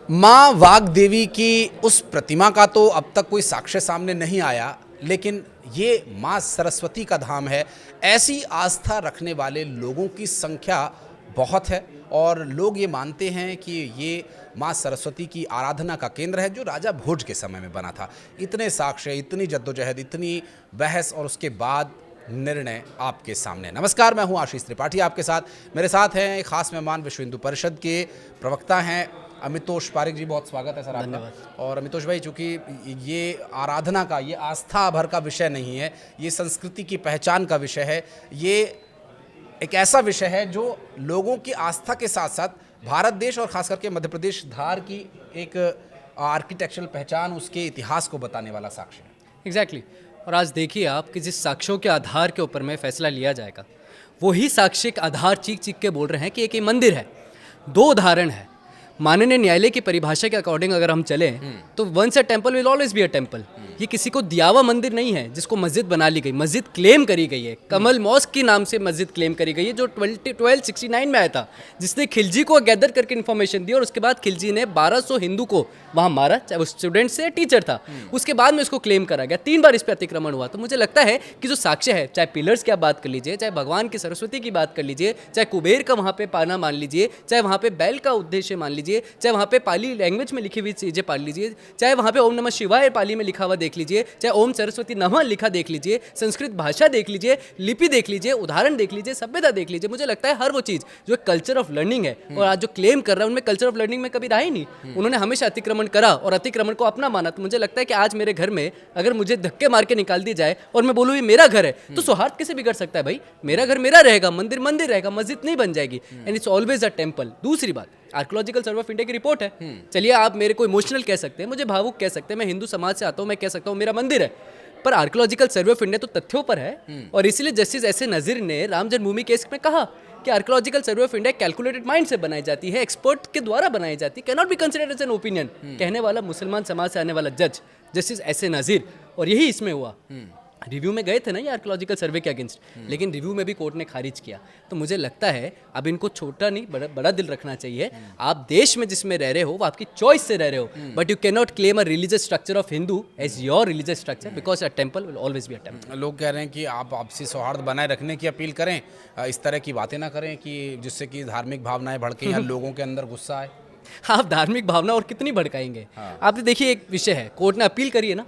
माँ वाग्देवी की उस प्रतिमा का तो अब तक कोई साक्ष्य सामने नहीं आया, लेकिन ये माँ सरस्वती का धाम है। ऐसी आस्था रखने वाले लोगों की संख्या बहुत है और लोग ये मानते हैं कि ये माँ सरस्वती की आराधना का केंद्र है जो राजा भोज के समय में बना था। इतने साक्ष्य, इतनी जद्दोजहद, इतनी बहस और उसके बाद निर्णय आपके सामने। नमस्कार, मैं हूँ आशीष त्रिपाठी आपके साथ। मेरे साथ हैं एक खास मेहमान, विश्व हिंदू परिषद के प्रवक्ता हैं अमितोष पारिक जी। बहुत स्वागत है सर आपका। और अमितोष भाई, चूँकि ये आराधना का, ये आस्था भर का विषय नहीं है, ये संस्कृति की पहचान का विषय है। ये एक ऐसा विषय है जो लोगों की आस्था के साथ साथ भारत देश और खास करके मध्य प्रदेश धार की एक आर्किटेक्चरल पहचान, उसके इतिहास को बताने वाला साक्ष्य है। एग्जैक्टली और आज देखिए आप कि जिस साक्ष्यों के आधार के ऊपर में फैसला लिया जाएगा, वही साक्ष्यिक आधार चीख चीख के बोल रहे हैं कि एक ये मंदिर है, दो उदाहरण है। माननीय न्यायालय की परिभाषा के अकॉर्डिंग अगर हम चलें तो once a temple will always be a temple. ये किसी को दिया हुआ मंदिर नहीं है जिसको मस्जिद बना ली गई, मस्जिद क्लेम करी गई है। कमल मॉस्क के नाम से मस्जिद क्लेम करी गई है जो 1269 में आया था, जिसने खिलजी को गैदर करके इन्फॉर्मेशन दी और उसके बाद खिलजी ने 1200 हिंदू को वहाँ मारा, चाहे वो स्टूडेंट से टीचर था। उसके बाद में इसको क्लेम करा गया, 3 बार इस पर अतिक्रमण हुआ। तो मुझे लगता है कि जो साक्ष्य है, चाहे पिलर्स की आप बात कर लीजिए, चाहे भगवान की सरस्वती की बात कर लीजिए, चाहे कुबेर का वहाँ पे पाना मान लीजिए, चाहे वहाँ पे बैल का उद्देश्य मान लीजिए, चाहे वहाँ पे पाली लैंग्वेज में लिखी हुई चीज़ें पढ़ लीजिए, चाहे वहाँ पे ओम नमः शिवाय पाली में लिखा हुआ देख लीजिए, चाहे ओम सरस्वती नमः लिखा देख लीजिए, संस्कृत भाषा देख लीजिए, लिपि देख लीजिए, उदाहरण देख लीजिए, सभ्यता देख लीजिए। मुझे लगता है हर वो चीज़ जो कल्चर ऑफ लर्निंग है और आज जो क्लेम कर रहा है उनमें कल्चर ऑफ लर्निंग में कभी रहा ही नहीं। उन्होंने हमेशा अतिक्रमण करा और अतिक्रमण को अपना माना। तो मुझे लगता है कि आज मेरे घर में अगर मुझे धक्के मार के निकाल दी जाए और मैं बोलूँ ये मेरा घर है, तो सौहार्द कैसे बिगड़ सकता है भाई? मेरा घर मेरा रहेगा, मंदिर मंदिर रहेगा, मस्जिद नहीं बन जाएगी। And it's always a temple. दूसरी बात, आर्कियोलॉजिकल सर्वे ऑफ इंडिया की रिपोर्ट है। चलिए आप मेरे को इमोशनल कह सकते हैं, मुझे भावुक कह सकते हैं, मैं हिंदू समाज से आता हूँ, मैं कह सकता हूँ मेरा मंदिर है, पर आर्कियोलॉजिकल सर्वे ऑफ इंडिया तो तथ्यों पर है। और इसीलिए जस्टिस एस.ए. नजीर ने राम जन्मभूमि केस में कहा कि archaeological survey of India calculated mind से बनाई जाती है, एक्सपर्ट के द्वारा बनाई जाती है, can not be considered as an opinion. कहने वाला मुसलमान समाज से आने वाला जज जस्टिस एस.ए. नजीर। और यही इसमें हुआ। रिव्यू में गए थे ना ये आर्कियोलॉजिकल सर्वे के अगेंस्ट, लेकिन रिव्यू में भी कोर्ट ने खारिज किया। तो मुझे लगता है अब इनको छोटा नहीं बड़ा दिल रखना चाहिए। आप देश में जिसमें रह रहे हो वो आपकी चॉइस से रह रहे हो, but you can not claim a religious structure of Hindu as your religious structure, because a temple will always be a temple. लोग कह रहे हैं कि आप आपसी सौहार्द बनाए रखने की अपील करें, इस तरह की बातें ना करें कि जिससे कि धार्मिक भावनाएं भड़कें या लोगों के अंदर गुस्सा आए। आप धार्मिक भावना और कितनी भड़काएंगे? आपने देखिए एक विषय है, कोर्ट ने अपील करी है ना,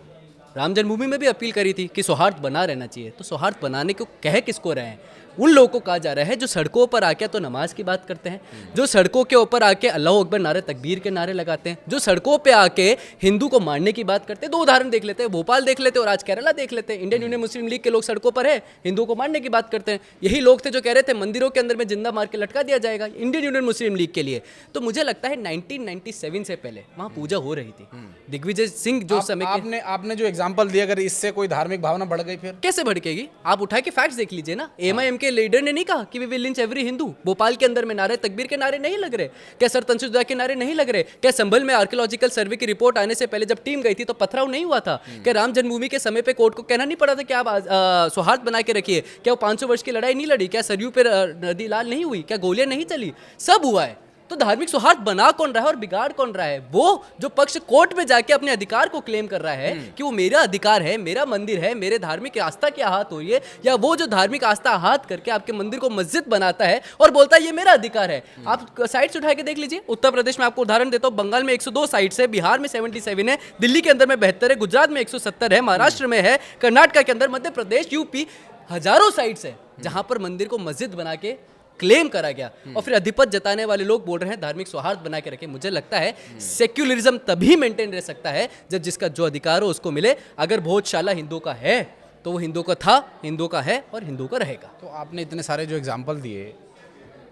राम जन्मभूमि में भी अपील करी थी कि सौहार्द बना रहना चाहिए। तो सौहार्द बनाने को कह किसको रहे हैं? उन लोगों को कहा जा रहा है जो सड़कों पर आके तो नमाज की बात करते हैं, जो सड़कों के ऊपर आके अल्लाह अकबर नारे तकबीर के नारे लगाते हैं, जो सड़कों पे आके हिंदू को मारने की बात करते हैं। 2 उदाहरण देख लेते हैं, भोपाल देख लेते हैं और आज केरला देख लेते हैं। इंडियन यूनियन मुस्लिम लीग के लोग सड़कों पर है, हिंदुओं को मारने की बात करते हैं। यही लोग थे जो कह रहे थे मंदिरों के अंदर में जिंदा मार के लटका दिया जाएगा इंडियन यूनियन मुस्लिम लीग के लिए। तो मुझे लगता है 1997 से पहले वहाँ पूजा हो रही थी। दिग्विजय सिंह जो समय आपने जो एग्जाम्पल दिया, अगर इससे कोई धार्मिक भावना बढ़ गई फिर कैसे भड़केगी? आप उठा के फैक्ट्स देख लीजिए ना। एमआईएम के लीडर ने नहीं कहा कि we will lynch every Hindu. Bhopal के अंदर में नारे तकबीर के नारे नहीं लग रहे क्या? सर तंसुदा के नारे नहीं लग रहे क्या? संभल में आर्कियोलॉजिकल सर्वे की रिपोर्ट आने से पहले जब टीम गई थी तो पथराव नहीं हुआ था क्या? राम जन्मभूमि के समय पे कोर्ट को कहना नहीं पड़ा था कि आप सौहार्द बना के रखिए? क्या वो 500 वर्ष की लड़ाई नहीं लड़ी? क्या सरयू पे नदी लाल नहीं हुई? क्या गोलियां नहीं चली? सब हुआ है। तो धार्मिक सौहार्द बना कौन रहा है और बिगाड़ कौन रहा है? वो जो पक्ष कोर्ट में जाके अपने अधिकार को क्लेम कर रहा है कि वो मेरा अधिकार है, मेरा मंदिर है, मेरे धार्मिक आस्था की आहत हो रही है, या वो जो धार्मिक आस्था आहत करके आपके मंदिर को मस्जिद बनाता है और बोलता है ये मेरा अधिकार है। आप साइट्स उठा के देख लीजिए। उत्तर प्रदेश में आपको उदाहरण देता हूँ, बंगाल में 102 साइट्स है, बिहार में 77 है, दिल्ली के अंदर में 72 है, गुजरात में 170 है, महाराष्ट्र में है, कर्नाटक के अंदर, मध्य प्रदेश, यूपी, हजारों साइट्स है जहां पर मंदिर को मस्जिद बना के क्लेम करा गया। और फिर अधिपत जताने वाले लोग बोल रहे हैं धार्मिक सौहार्द बना के रखे। मुझे लगता है सेक्युलरिज्म तभी मेंटेन रह सकता है जब जिसका जो अधिकार हो उसको मिले। अगर भोजशाला हिंदू का है तो वो हिंदू का था, हिंदू का है और हिंदू का रहेगा। तो आपने इतने सारे जो एग्जाम्पल दिए,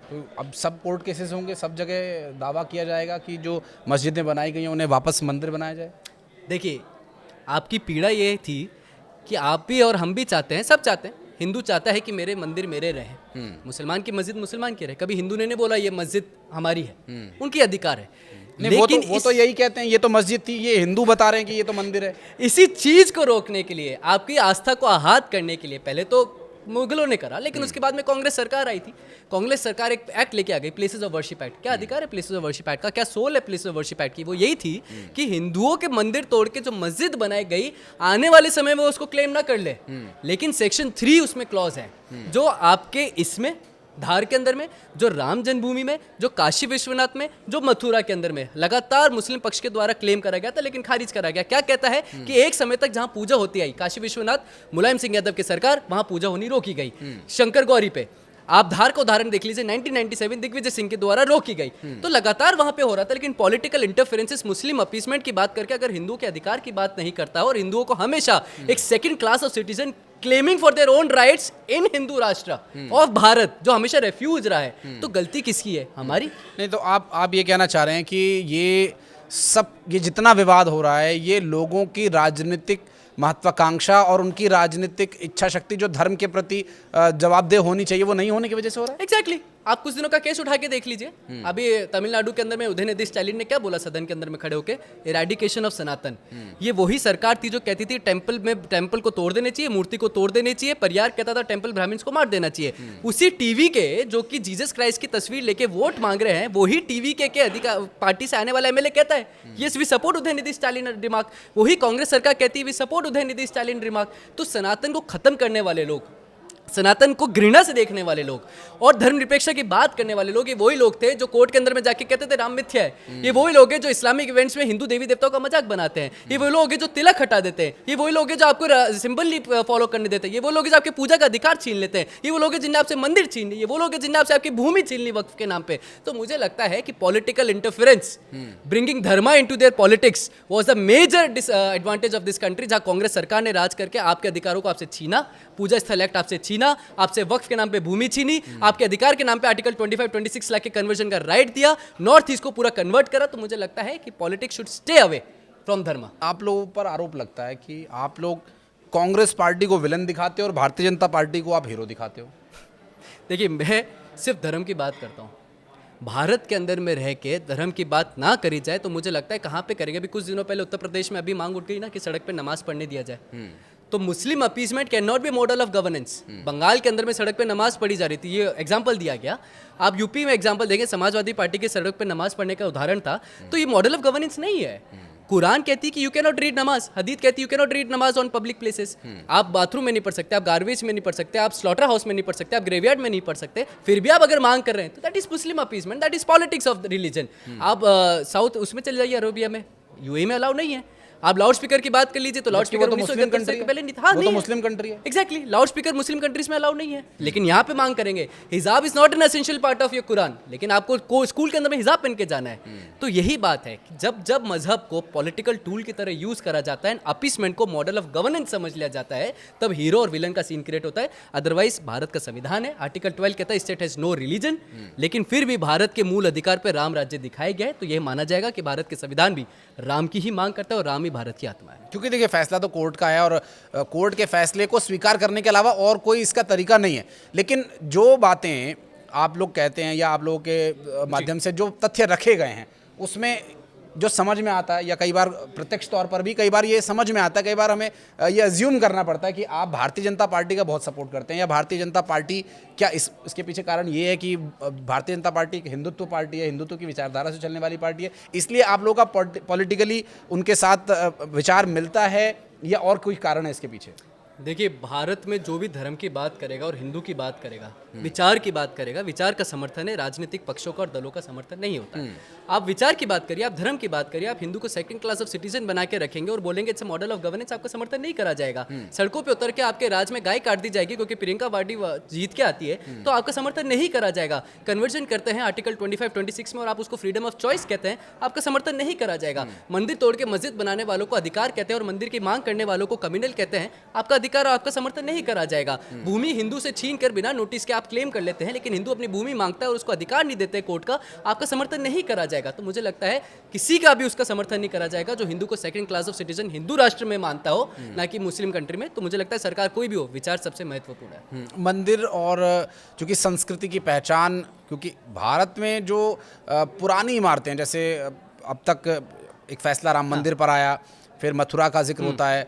तो अब सब कोर्ट केसेस होंगे, सब जगह दावा किया जाएगा कि जो मस्जिदें बनाई गई हैं उन्हें वापस मंदिर बनाया जाए। देखिए, आपकी पीड़ा ये थी कि आप भी और हम भी चाहते हैं, सब चाहते हैं, हिंदू चाहता है कि मेरे मंदिर मेरे रहे, मुसलमान की मस्जिद मुसलमान की रहे। कभी हिंदू ने नहीं बोला ये मस्जिद हमारी है, उनकी अधिकार है। लेकिन वो तो यही कहते हैं ये तो मस्जिद थी, ये हिंदू बता रहे हैं कि ये तो मंदिर है। इसी चीज को रोकने के लिए, आपकी आस्था को आहत करने के लिए, पहले तो मुगलों ने करा, लेकिन उसके बाद में कांग्रेस सरकार आई थी। कांग्रेस सरकार एक एक्ट लेके आ गई, प्लेसेस ऑफ वर्शिप एक्ट। क्या अधिकार है प्लेसेस ऑफ वर्शिप एक्ट का, क्या सोल है प्लेसेस ऑफ वर्शिप एक्ट की? वो यही थी कि हिंदुओं के मंदिर तोड़ के जो मस्जिद बनाई गई, आने वाले समय में वो उसको क्लेम ना कर ले। लेकिन सेक्शन 3 उसमें क्लॉज है जो आपके इसमें धार के अंदर में, जो राम जन्मभूमि में, जो काशी विश्वनाथ में, जो मथुरा के अंदर में लगातार मुस्लिम पक्ष के द्वारा क्लेम करा गया था, लेकिन खारिज करा गया। क्या कहता है कि एक समय तक जहां पूजा होती आई, काशी विश्वनाथ मुलायम सिंह यादव की सरकार, वहां पूजा होनी रोकी गई। शंकर गौरी पे आप धार का उदाहरण देख लीजिए, 1997 दिग्विजय सिंह के द्वारा रोकी गई। तो लगातार वहां पे हो रहा था, लेकिन पॉलिटिकल इंटरफेरेंसेस, मुस्लिम अपीसमेंट की बात करके अगर हिंदुओं के अधिकार की बात नहीं करता और हिंदुओं को हमेशा एक second class of citizen claiming for their own rights in Hindu rashtra of Bharat, जो हमेशा रेफ्यूज रहा है, तो गलती किसकी है? हमारी नहीं तो आप ये कहना चाह रहे हैं कि ये जितना विवाद हो रहा है, ये लोगों की राजनीतिक महत्वाकांक्षा और उनकी राजनीतिक इच्छा शक्ति जो धर्म के प्रति जवाबदेह होनी चाहिए, वो नहीं होने की वजह से हो रहा है? एग्जैक्टली आप कुछ दिनों का केस उठा के देख लीजिए। अभी तमिलनाडु के अंदर में उदयनिधि स्टालिन ने क्या बोला सदन के अंदर में खड़े होकर, इरेडिकेशन ऑफ सनातन। ये वही सरकार थी जो कहती थी टेंपल को तोड़ देने चाहिए, मूर्ति को तोड़ देने चाहिए। परियार कहता था टेंपल ब्राह्मण्स को मार देना चाहिए। उसी टीवी के जो कि जीसस क्राइस्ट की तस्वीर लेके वोट मांग रहे हैं, वही टीवी के अधिकार पार्टी से आने वाला एमएलए कहता है yes we support Udhayanidhi Stalin remark. वही कांग्रेस सरकार कहती है we support Udhayanidhi Stalin remark. तो सनातन को खत्म करने वाले लोग, सनातन को घृणा से देखने वाले लोग और धर्मनिरपेक्षता की बात करने वाले लोग, ये वही लोग थे जो कोर्ट के अंदर में जाके कहते थे राम मिथ्या है। ये वही लोग हैं जो इस्लामिक इवेंट्स में हिंदू देवी देवताओं का मजाक बनाते हैं। ये वही लोग हैं जो तिलक हटा देते हैं। ये वही लोग हैं जो आपको सिंबल नहीं फॉलो करने देते हैं। ये वो लोग हैं जो आपके पूजा का अधिकार छीन लेते हैं। ये वो लोग हैं जिनने आपसे मंदिर छीन ली। ये वो लोग हैं जिनने आपसे आपकी भूमि छीन ली वक्फ के नाम पे। तो मुझे लगता है कि political interference, bringing dharma into their politics was the major advantage of this country, जहां कांग्रेस सरकार ने राज करके आपके अधिकारों को आपसे छीना, पूजा स्थल एक्ट आपसे छीना, आपसे वक्फ के नाम पे भूमि छीनी, आपके अधिकार के नाम पे आर्टिकल 25-26 लाख के कन्वर्जन का राइट दिया, नॉर्थ ईस्ट को पूरा कन्वर्ट करा। तो मुझे लगता है कि politics should stay away from धर्म। आप लोगों पर आरोप लगता है कि आप लोग कांग्रेस पार्टी को विलन दिखाते हो और भारतीय जनता पार्टी को आप हीरो दिखाते हो। देखिए, मैं सिर्फ धर्म की बात करता हूँ। भारत के अंदर में रह के धर्म की बात ना करी जाए तो मुझे लगता है कहाँ पे करेंगे। अभी कुछ दिनों पहले उत्तर प्रदेश में अभी मांग उठ गई ना कि सड़क पे नमाज पढ़ने दिया जाए। तो Muslim appeasement can not be model of governance. Bengal के अंदर में सड़क पे नमाज पढ़ी जा रही थी, ये एग्जांपल दिया गया। आप यूपी में एग्जांपल देंगे, समाजवादी पार्टी के सड़क पे नमाज पढ़ने का उदाहरण था। तो ये मॉडल ऑफ गवर्नेंस नहीं है। कुरान कहती कि यू कैन नॉट रीड नमाज, हदीस कहती यू कैन नॉट रीड नमाज ऑन पब्लिक प्लेसेस। आप बाथरूम में नहीं पढ़ सकते, आप गार्बेज में नहीं पढ़ सकते, आप स्लॉटर हाउस में नहीं पढ़ सकते, आप ग्रेवयार्ड में नहीं पढ़ सकते। फिर भी आप अगर मांग कर रहे हैं तो that is Muslim appeasement, that is politics of religion. आप साउथ उसमें चले जाइए, अरेबिया में, यूएई में अलाउ नहीं है। आप लाउड स्पीकर की बात कर लीजिए तो लाउड स्पीकर मुस्लिम कंट्री पहले नहीं था। वो तो मुस्लिम कंट्री है। Exactly, loud speaker Muslim countries में अलाउ नहीं है, लेकिन यहाँ पे मांग करेंगे। हिजाब is not an essential part of your Quran, लेकिन आपको स्कूल के अंदर में हिजाब पहन के जाना है। तो यही बात है कि जब मजहब को पॉलिटिकल टूल की तरह यूज करा जाता है, अपीसमेंट को मॉडल ऑफ गवर्नेंस समझ लिया जाता है, तब हीरो और विलन का सीन क्रिएट होता है। अदरवाइज भारत का संविधान है, आर्टिकल 12 कहता है स्टेट हैज नो रिलीजन, लेकिन फिर भी भारत के मूल अधिकार पर राम राज्य दिखाया गया है। तो यह माना जाएगा कि भारत के संविधान भी राम की ही मांग करता है और राम ही भारत की आत्मा है। क्योंकि देखिए, फैसला तो कोर्ट का है और कोर्ट के फैसले को स्वीकार करने के अलावा और कोई इसका तरीका नहीं है। लेकिन जो बातें आप लोग कहते हैं या आप लोगों के माध्यम से जो तथ्य रखे गए हैं, उसमें जो समझ में आता है, या कई बार प्रत्यक्ष तौर पर भी कई बार ये समझ में आता है, कई बार हमें ये अज्यूम करना पड़ता है कि आप भारतीय जनता पार्टी का बहुत सपोर्ट करते हैं, या भारतीय जनता पार्टी क्या इसके पीछे कारण ये है कि भारतीय जनता पार्टी एक हिंदुत्व पार्टी है, हिंदुत्व की विचारधारा से चलने वाली पार्टी है, इसलिए आप लोगों का पॉलिटिकली उनके साथ विचार मिलता है, या और कोई कारण है इसके पीछे? देखिए, भारत में जो भी धर्म की बात करेगा और हिंदू की बात करेगा, विचार की बात करेगा, विचार का समर्थन है, राजनीतिक पक्षों का और दलों का समर्थन नहीं होता है। आप विचार की बात करिए, आप धर्म की बात करिए, आप हिंदू को सेकंड क्लास ऑफ सिटीजन बना के रखेंगे और बोलेंगे it's a model of governance, आपका समर्थन नहीं करा जाएगा। सड़कों पे उतर के आपके राज में गाय काट दी जाएगी क्योंकि प्रियंका वाड्रा जीत के आती है, तो आपका समर्थन नहीं करा जाएगा। कन्वर्जन करते हैं आर्टिकल 25-26 में और आप उसको फ्रीडम ऑफ चॉइस कहते हैं, आपका समर्थन नहीं करा जाएगा। मंदिर तोड़ के मस्जिद बनाने वालों को अधिकार कहते हैं और मंदिर की मांग करने वालों को कम्युनल कहते हैं, आपका अधिकार और आपका समर्थन नहीं करा जाएगा। भूमि हिंदू से छीन कर बिना नोटिस के आप क्लेम कर लेते हैं, लेकिन हिंदू अपनी भूमि मांगता है और उसको अधिकार नहीं देते कोर्ट का, आपका समर्थन नहीं करा जाएगा। तो मुझे लगता है किसी का भी उसका समर्थन नहीं करा जाएगा जो हिंदू को second class of citizen Hindu राष्ट्र में मानता हो, ना कि मुस्लिम कंट्री में। तो मुझे लगता है सरकार कोई भी हो, विचार सबसे महत्वपूर्ण है। मंदिर और चूंकि संस्कृति की पहचान, क्योंकि भारत में जो पुरानी इमारतें, जैसे अब तक एक फैसला राम मंदिर पर आया, फिर मथुरा का जिक्र होता है,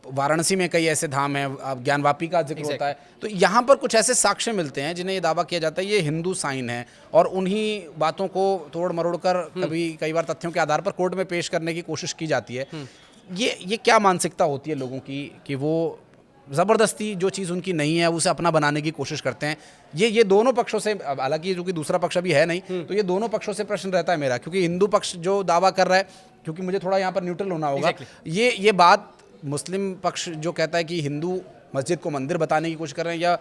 वाराणसी में कई ऐसे धाम हैं, ज्ञानवापी का जिक्र होता है। तो यहाँ पर कुछ ऐसे साक्ष्य मिलते हैं जिन्हें ये दावा किया जाता है ये हिंदू साइन है, और उन्हीं बातों को तोड़ मरोड़ कर कई बार तथ्यों के आधार पर कोर्ट में पेश करने की कोशिश की जाती है। ये क्या मानसिकता होती है लोगों की कि वो ज़बरदस्ती जो चीज़ उनकी नहीं है उसे अपना बनाने की कोशिश करते हैं? ये दोनों पक्षों से, हालांकि जो कि दूसरा पक्ष अभी है नहीं, तो ये दोनों पक्षों से प्रश्न रहता है मेरा, क्योंकि हिंदू पक्ष जो दावा कर रहा है, क्योंकि मुझे थोड़ा यहाँ पर न्यूट्रल होना होगा, ये बात मुस्लिम पक्ष जो कहता है कि हिंदू मस्जिद को मंदिर बताने की कोशिश कर रहे हैं, या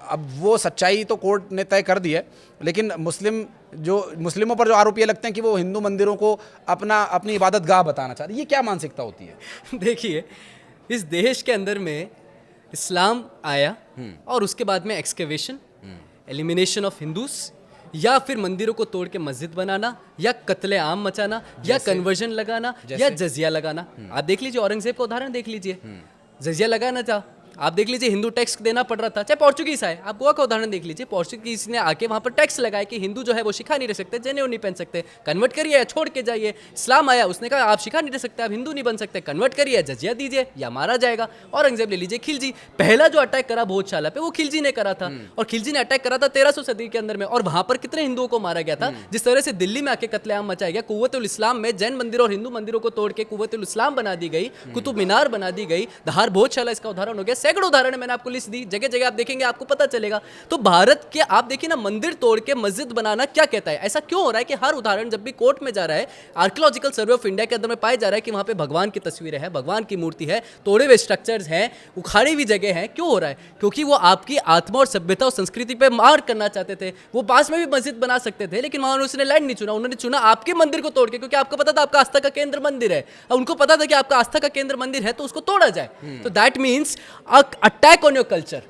अब वो सच्चाई तो कोर्ट ने तय कर दी है, लेकिन मुस्लिमों पर जो आरोप ये लगते हैं कि वो हिंदू मंदिरों को अपनी इबादत गाह बताना चाहते हैं, ये क्या मानसिकता होती है? देखिए, इस देश के अंदर में इस्लाम आया और उसके बाद में एक्सकेवेशन, एलिमिनेशन ऑफ हिंदूज, या फिर मंदिरों को तोड़ के मस्जिद बनाना, या कत्ले आम मचाना, या कन्वर्जन लगाना, या जजिया लगाना। आप देख लीजिए, औरंगजेब का उदाहरण देख लीजिए, जजिया लगाना था। आप देख लीजिए, हिंदू टैक्स देना पड़ रहा था, चाहे पोर्चुगीज आए। आप गोवा का उदाहरण देख लीजिए, पोर्चुगीज ने आके वहां पर टैक्स लगाया कि हिंदू जो है वो शिखा नहीं रह सकते, जनेऊ नहीं पहन सकते, कन्वर्ट करिए या छोड़ के जाइए। इस्लाम आया, उसने कहा आप शिखा नहीं रह सकते, आप हिंदू नहीं बन सकते, कन्वर्ट करिए, जजिया दीजिए या मारा जाएगा। औरंगजेब ले लीजिए, खिलजी, पहला जो अटैक करा भोजशाला पे वो खिलजी ने करा था, और खिलजी ने अटैक करा था 1300 सदी के अंदर में, और वहां पर कितने हिंदुओं को मारा गया था। जिस तरह से दिल्ली में आके कत्लेआम मचाया गया, कुव्वतुल इस्लाम में जैन मंदिर और हिंदू मंदिरों को तोड़ के कुव्वतुल इस्लाम बना दी गई, कुतुब मीनार बना दी गई, धार भोजशाला इसका उदाहरण हो गया। सैकड़ों उदाहरण मैंने आपको लिस्ट दी, जगह जगह आप देखेंगे आपको पता चलेगा। तो भारत के आप देखिए ना, मंदिर तोड़ के मस्जिद बनाना क्या कहता है? ऐसा क्यों हो रहा है कि हर उदाहरण जब भी कोर्ट में जा रहा है, आर्कियोलॉजिकल सर्वे ऑफ इंडिया के अंदर में पाया जा रहा है कि वहां पे भगवान की तस्वीरें हैं, भगवान की मूर्ति है, तोड़े हुए स्ट्रक्चर्स हैं, उखाड़ी हुई जगह है। क्यों हो रहा है? क्योंकि वो आपकी आत्मा और सभ्यता और संस्कृति पे मार करना चाहते थे। वो पास में भी मस्जिद बना सकते थे, लेकिन वहां उसने लैंड नहीं चुना, उन्होंने चुना आपके मंदिर को तोड़ के, क्योंकि आपको पता था आपका आस्था का केंद्र मंदिर है, और उनको पता था कि आपका आस्था का केंद्र मंदिर है तो उसको तोड़ा जाए। तो that means attack on your culture,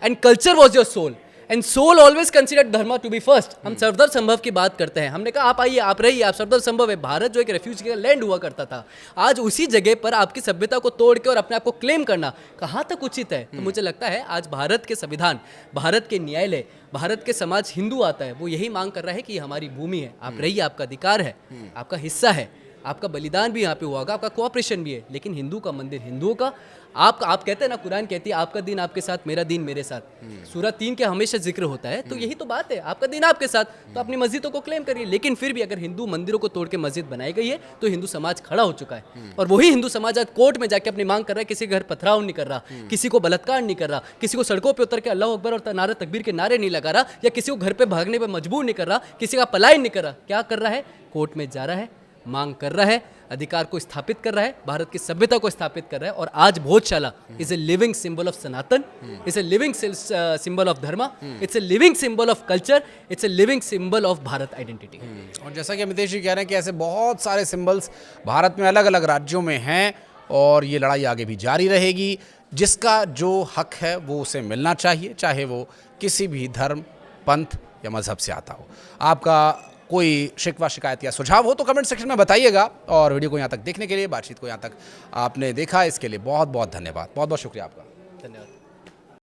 and culture was your soul, and soul always considered dharma to be first। हम सरदार संभव की बात करते हैं, हमने कहा आप आइए, आप रहिए, आप सरदार संभव है। भारत जो एक रेफ्यूजी का लैंड हुआ करता था, आज उसी जगह पर आपकी सभ्यता को तोड़ के और अपने आप को क्लेम करना कहाँ तक उचित है? तो मुझे लगता है आज भारत के संविधान, भारत के न्यायालय, भारत के समाज हिंदू आता है, वो यही मांग कर रहा है कि ये हमारी भूमि है, आप रहिए, आपका अधिकार है, आपका हिस्सा है, आपका बलिदान भी यहाँ पे हुआ होगा, आपका कोऑपरेशन भी है, लेकिन हिंदू का मंदिर हिंदुओं का। आप कहते हैं ना, कुरान कहती है आपका दिन आपके साथ, मेरा दिन मेरे साथ। सूरह 3 के हमेशा जिक्र होता है, तो यही तो बात है, आपका दिन आपके साथ, तो अपनी मस्जिदों को क्लेम करिए। लेकिन फिर भी अगर हिंदू मंदिरों को तोड़ के मस्जिद बनाई गई है तो हिंदू समाज खड़ा हो चुका है, और वही हिंदू समाज आज कोर्ट में जाके अपनी मांग कर रहा है। किसी के घर पथराव नहीं कर रहा, किसी को बलात्कार नहीं कर रहा, किसी को सड़कों पर उतर के अल्लाह अकबर और नारे तकबीर के नारे नहीं लगा रहा, या किसी को घर पे भागने पर मजबूर नहीं कर रहा, किसी का पलायन नहीं कर रहा। क्या कर रहा है? कोर्ट में जा रहा है, मांग कर रहा है, अधिकार को स्थापित कर रहा है, भारत की सभ्यता को स्थापित कर रहा है। और आज Bhojshala is a living symbol of Sanatan, it's a living symbol of Dharma, it's a living symbol of culture, it's a living symbol of Bharat identity. और जैसा कि अमितेश जी कह रहे हैं कि ऐसे बहुत सारे सिंबल्स भारत में अलग अलग राज्यों में हैं, और ये लड़ाई आगे भी जारी रहेगी। जिसका जो हक है वो उसे मिलना चाहिए, चाहे वो किसी भी धर्म, पंथ या मजहब से आता हो। आपका कोई शिकवा, शिकायत या सुझाव हो तो कमेंट सेक्शन में बताइएगा। और वीडियो को यहाँ तक देखने के लिए, बातचीत को यहाँ तक आपने देखा, इसके लिए बहुत बहुत धन्यवाद, बहुत बहुत शुक्रिया आपका। धन्यवाद।